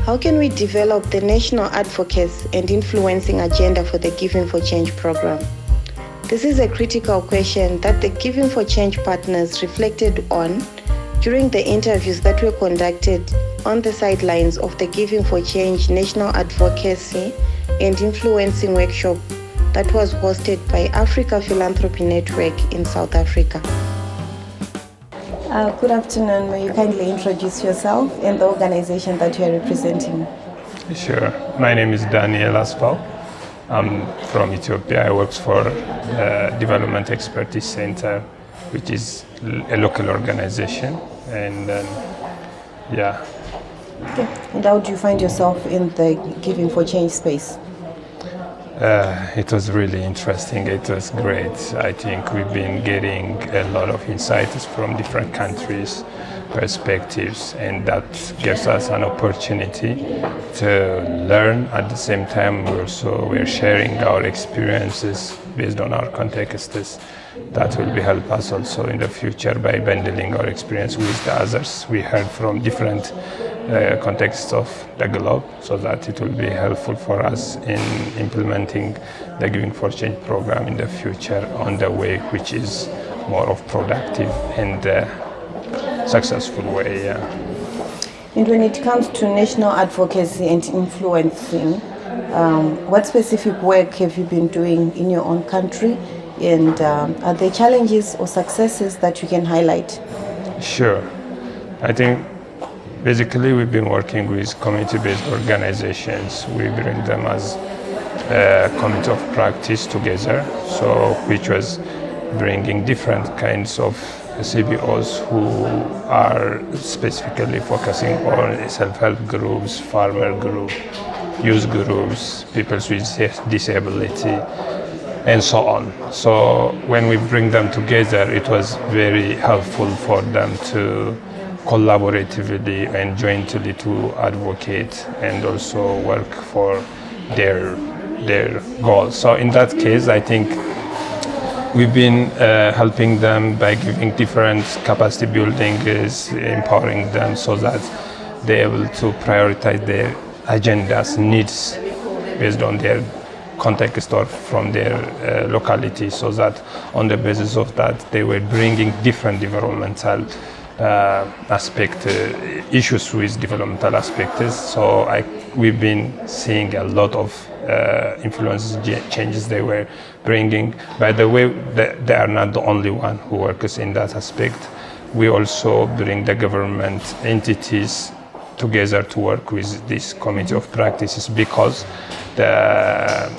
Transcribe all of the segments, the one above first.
How can we develop the national advocacy and influencing agenda for the Giving for Change program? This is a critical question that the Giving for Change partners reflected on during the interviews that were conducted on the sidelines of the Giving for Change National Advocacy and Influencing Workshop that was hosted by Africa Philanthropy Network in South Africa. Good afternoon. May you kindly introduce yourself and the organization that you are representing? Sure. My name is Daniel Asfaw. I'm from Ethiopia. I work for the Development Expertise Center, which is a local organization. And yeah. Okay. And how do you find yourself in the Giving for Change space? It was really interesting. It was great. I think we've been getting a lot of insights from different countries, perspectives, and that gives us an opportunity to learn. At the same time, we're sharing our experiences based on our contexts. That will help us also in the future by bundling our experience with the others. We heard from different contexts of the globe, so that it will be helpful for us in implementing the Giving for Change program in the future on the way which is more of productive and successful way. Yeah. And when it comes to national advocacy and influencing, what specific work have you been doing in your own country? And are there challenges or successes that you can highlight? Sure. I think basically we've been working with community-based organizations. We bring them as a community of practice together, so which was bringing different kinds of CBOs who are specifically focusing on self-help groups, farmer groups, youth groups, people with disability, and so on. So when we bring them together, it was very helpful for them to collaboratively and jointly to advocate and also work for their goals. So in that case, I think we've been helping them by giving different capacity building, empowering them so that they're able to prioritize their agendas, needs based on their context or from their locality, so that on the basis of that they were bringing different developmental issues with developmental aspects. So we've been seeing a lot of influence changes they were bringing. By the way, they are not the only one who works in that aspect. We also bring the government entities together to work with this committee of practices, because the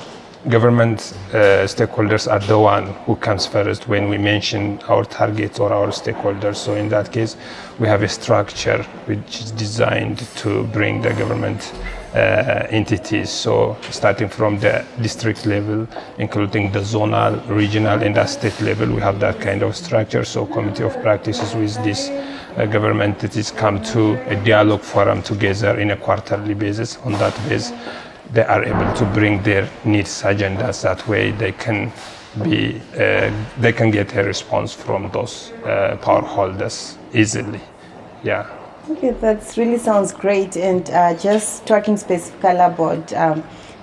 government stakeholders are the one who comes first when we mention our targets or our stakeholders. So in that case, we have a structure which is designed to bring the government entities. So starting from the district level, including the zonal, regional, and the state level, we have that kind of structure. So committee of practices with this government entities come to a dialogue forum together in a quarterly basis. On that basis, they are able to bring their needs agendas. That way they can get a response from those power holders easily. Yeah. Okay, that really sounds great. And just talking specifically about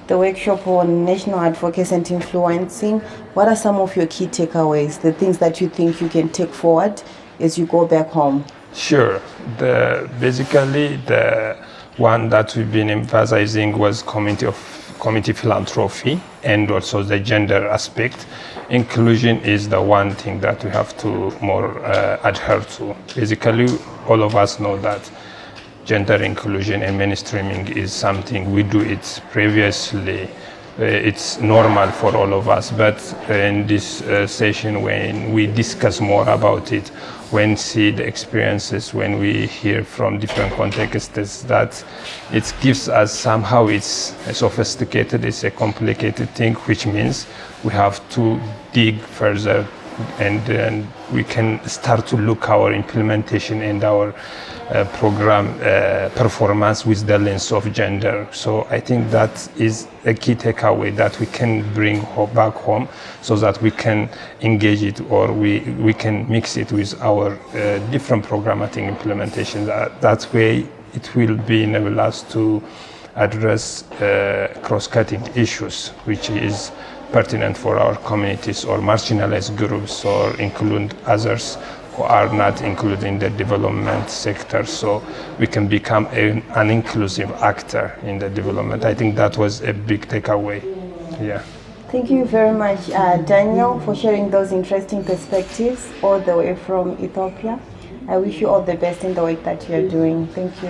the workshop on national advocacy and influencing, what are some of your key takeaways, the things that you think you can take forward as you go back home? Sure. Basically, the one that we've been emphasizing was community philanthropy and also the gender aspect. Inclusion is the one thing that we have to more adhere to. Basically, all of us know that gender inclusion and mainstreaming is something we do it previously. It's normal for all of us, but in this session, when we discuss more about it, when see the experiences, when we hear from different contexts, that it gives us somehow it's a sophisticated, it's a complicated thing, which means we have to dig further, and then we can start to look our implementation and our program performance with the lens of gender. So I think that is a key takeaway that we can bring back home, so that we can engage it, or we can mix it with our different programmatic implementation. That way it will be enable us to address cross-cutting issues, which is pertinent for our communities or marginalized groups, or include others who are not included in the development sector, so we can become an inclusive actor in the development. I think that was a big takeaway. Yeah. Thank you very much, Daniel, for sharing those interesting perspectives all the way from Ethiopia. I wish you all the best in the work that you're doing. Thank you.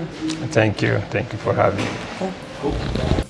Thank you. Thank you for having me. Yeah.